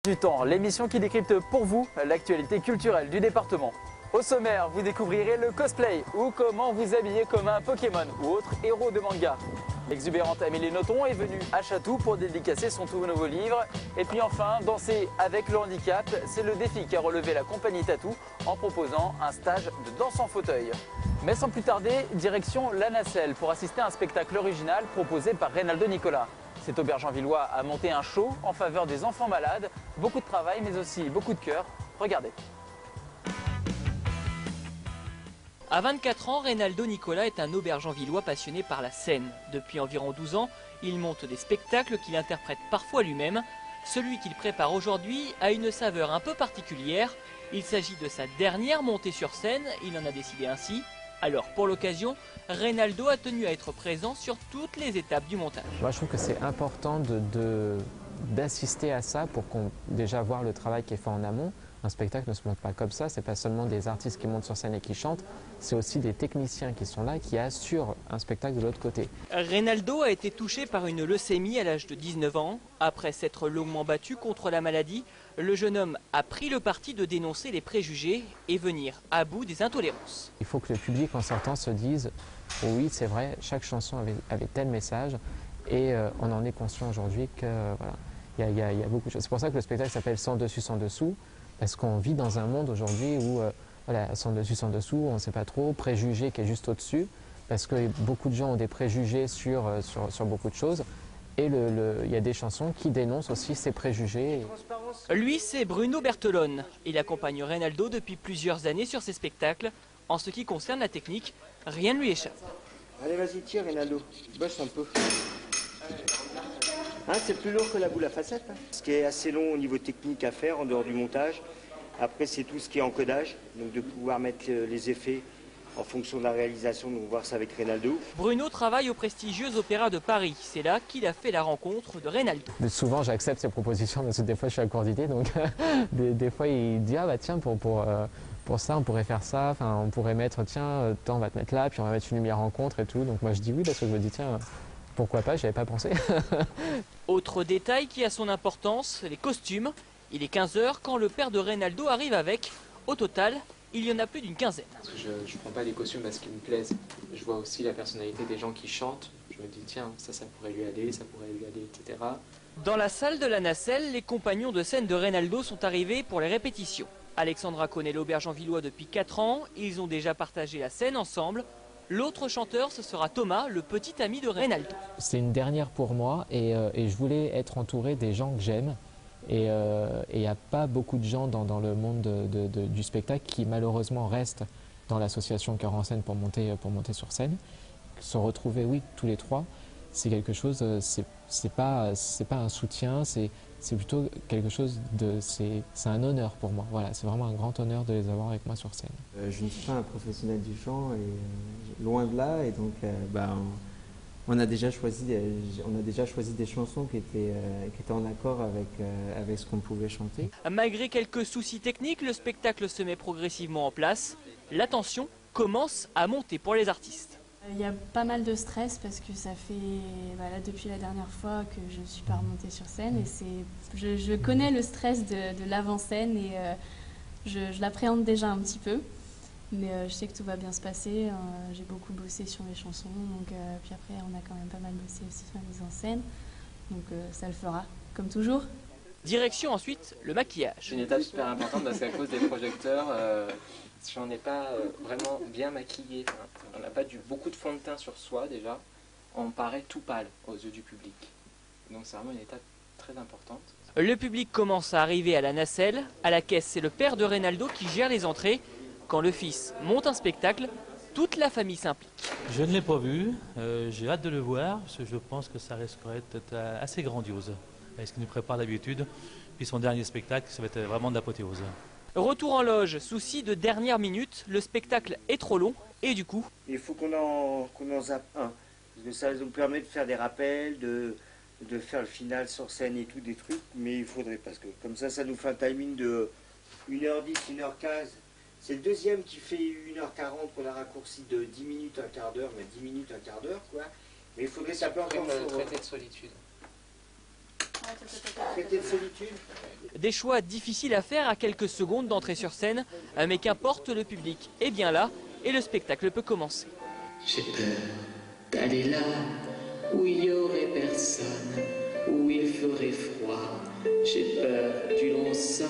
Du temps, l'émission qui décrypte pour vous l'actualité culturelle du département. Au sommaire, vous découvrirez le cosplay ou comment vous habiller comme un Pokémon ou autre héros de manga. L'exubérante Amélie Nothomb est venue à Chatou pour dédicacer son tout nouveau livre. Et puis enfin, danser avec le handicap, c'est le défi qu'a relevé la compagnie Tatou en proposant un stage de danse en fauteuil. Mais sans plus tarder, direction la Nacelle pour assister à un spectacle original proposé par Reynaldo Nicola. Cet aubergenvillois a monté un show en faveur des enfants malades. Beaucoup de travail mais aussi beaucoup de cœur. Regardez. À 24 ans, Reynaldo Nicola est un aubergenvillois passionné par la scène. Depuis environ 12 ans, il monte des spectacles qu'il interprète parfois lui-même. Celui qu'il prépare aujourd'hui a une saveur un peu particulière. Il s'agit de sa dernière montée sur scène, il en a décidé ainsi. Alors pour l'occasion, Reynaldo a tenu à être présent sur toutes les étapes du montage. Moi je trouve que c'est important d'assister à ça pour qu'on déjà voir le travail qui est fait en amont. Un spectacle ne se monte pas comme ça, c'est pas seulement des artistes qui montent sur scène et qui chantent, c'est aussi des techniciens qui sont là, qui assurent un spectacle de l'autre côté. Reynaldo a été touché par une leucémie à l'âge de 19 ans. Après s'être longuement battu contre la maladie, le jeune homme a pris le parti de dénoncer les préjugés et venir à bout des intolérances. Il faut que le public en sortant se dise oh oui c'est vrai, chaque chanson avait tel message et on en est conscient aujourd'hui que voilà, il y a beaucoup de choses. C'est pour ça que le spectacle s'appelle Sans dessus, sans dessous. Parce qu'on vit dans un monde aujourd'hui où, voilà, sans dessus, sans dessous, on ne sait pas trop, préjugés qui est juste au-dessus, parce que beaucoup de gens ont des préjugés sur beaucoup de choses, et il y a des chansons qui dénoncent aussi ces préjugés. Lui, c'est Bruno Bertolone. Il accompagne Reynaldo depuis plusieurs années sur ses spectacles. En ce qui concerne la technique, rien ne lui échappe. Allez, vas-y, tire, Reynaldo, bosse un peu. Hein, c'est plus lourd que la boule à facettes. Hein. Ce qui est assez long au niveau technique à faire en dehors du montage. Après, c'est tout ce qui est encodage, donc de pouvoir mettre les effets en fonction de la réalisation, donc voir ça avec Reynaldo. Bruno travaille au prestigieux Opéra de Paris. C'est là qu'il a fait la rencontre de Reynaldo. Mais souvent, j'accepte ces propositions parce que des fois, je suis à court d'idées. Donc, des fois, il dit ah bah tiens pour ça, on pourrait faire ça. Enfin, on pourrait mettre tiens, on va te mettre là, puis on va mettre une lumière en contre et tout. Donc moi, je dis oui parce que je me dis tiens. Pourquoi pas, j'y avais pas pensé. Autre détail qui a son importance, les costumes. Il est 15 h quand le père de Reynaldo arrive avec. Au total, il y en a plus d'une quinzaine. Parce que je ne prends pas des costumes parce qu'ils me plaisent. Je vois aussi la personnalité des gens qui chantent. Je me dis tiens, ça pourrait lui aller, etc. Dans la salle de la Nacelle, les compagnons de scène de Reynaldo sont arrivés pour les répétitions. Alexandra connaît l'aubergenvillois depuis 4 ans. Ils ont déjà partagé la scène ensemble. L'autre chanteur, ce sera Thomas, le petit ami de Reynaldo. C'est une dernière pour moi et je voulais être entouré des gens que j'aime. Et il n'y a pas beaucoup de gens dans le monde du spectacle qui malheureusement restent dans l'association Cœur en scène pour monter sur scène. Se retrouver, oui, tous les trois, c'est quelque chose, c'est pas un soutien, c'est plutôt quelque chose c'est un honneur pour moi. Voilà, c'est vraiment un grand honneur de les avoir avec moi sur scène. Je ne suis pas un professionnel du chant, et loin de là, et donc on a déjà choisi des chansons qui étaient en accord avec ce qu'on pouvait chanter. Malgré quelques soucis techniques, le spectacle se met progressivement en place. La tension commence à monter pour les artistes. Il y a pas mal de stress parce que ça fait depuis la dernière fois que je ne suis pas remontée sur scène et je connais le stress de l'avant-scène et je l'appréhende déjà un petit peu. Mais je sais que tout va bien se passer, j'ai beaucoup bossé sur mes chansons, donc, puis après on a quand même pas mal bossé aussi sur la mise en scène, donc ça le fera, comme toujours. Direction ensuite le maquillage. C'est une étape super importante parce qu'à cause des projecteurs, j'en ai pas vraiment bien maquillé. Enfin, on n'a pas beaucoup de fond de teint sur soi déjà, on paraît tout pâle aux yeux du public. Donc c'est vraiment une étape très importante. Le public commence à arriver à la Nacelle. À la caisse, c'est le père de Reynaldo qui gère les entrées. Quand le fils monte un spectacle, toute la famille s'implique. Je ne l'ai pas vu, j'ai hâte de le voir, parce que je pense que ça risquerait d'être assez grandiose, avec ce qu'il nous prépare d'habitude. Puis son dernier spectacle, ça va être vraiment de l'apothéose. Retour en loge, souci de dernière minute, le spectacle est trop long et du coup... Il faut qu'on en zappe un, parce que ça nous permet de faire des rappels, de faire le final sur scène et tout, des trucs, mais il faudrait, parce que comme ça nous fait un timing de 1h10, 1h15. C'est le deuxième qui fait 1h40 qu'on a raccourci de 10 minutes, un quart d'heure, mais 10 minutes, un quart d'heure, quoi. Mais il faudrait ça peut encore le traité de solitude. Traité de solitude. Des choix difficiles à faire à quelques secondes d'entrer sur scène, mais qu'importe, le public est bien là et le spectacle peut commencer. J'ai peur d'aller là où il y aurait personne, où il ferait froid. J'ai peur du long somme.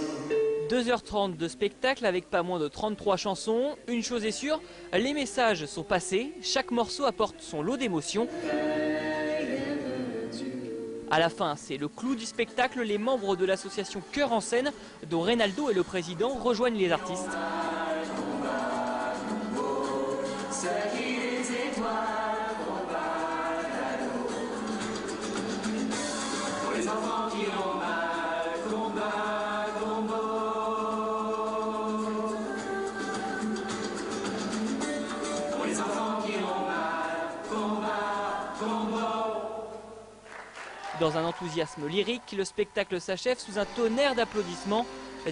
2h30 de spectacle avec pas moins de 33 chansons. Une chose est sûre, les messages sont passés, chaque morceau apporte son lot d'émotions. À la fin, c'est le clou du spectacle, les membres de l'association Cœur en scène, dont Reynaldo est le président, rejoignent les artistes. Dans un enthousiasme lyrique, le spectacle s'achève sous un tonnerre d'applaudissements.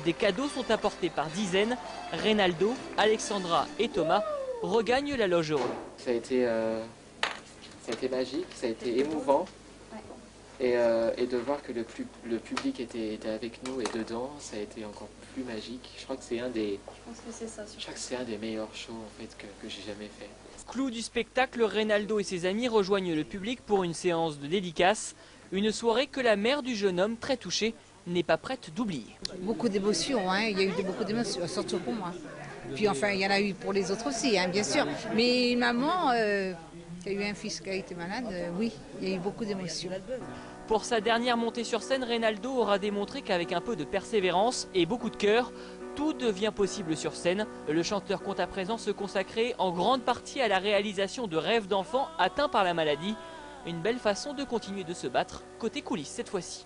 Des cadeaux sont apportés par dizaines. Reynaldo, Alexandra et Thomas regagnent la loge heureux. Ça a été magique, ça a été émouvant. Et de voir que le public était avec nous et dedans, ça a été encore plus magique. Je crois que c'est un des meilleurs shows en fait, que j'ai jamais fait. Clou du spectacle, Reynaldo et ses amis rejoignent le public pour une séance de dédicace. Une soirée que la mère du jeune homme, très touchée, n'est pas prête d'oublier. Beaucoup d'émotions, hein. Il y a eu beaucoup d'émotions, surtout pour moi. Puis enfin, il y en a eu pour les autres aussi, hein, bien sûr. Mais une maman qui a eu un fils qui a été malade, oui, il y a eu beaucoup d'émotions. Pour sa dernière montée sur scène, Reynaldo aura démontré qu'avec un peu de persévérance et beaucoup de cœur, tout devient possible sur scène. Le chanteur compte à présent se consacrer en grande partie à la réalisation de rêves d'enfants atteints par la maladie. Une belle façon de continuer de se battre, côté coulisses cette fois-ci.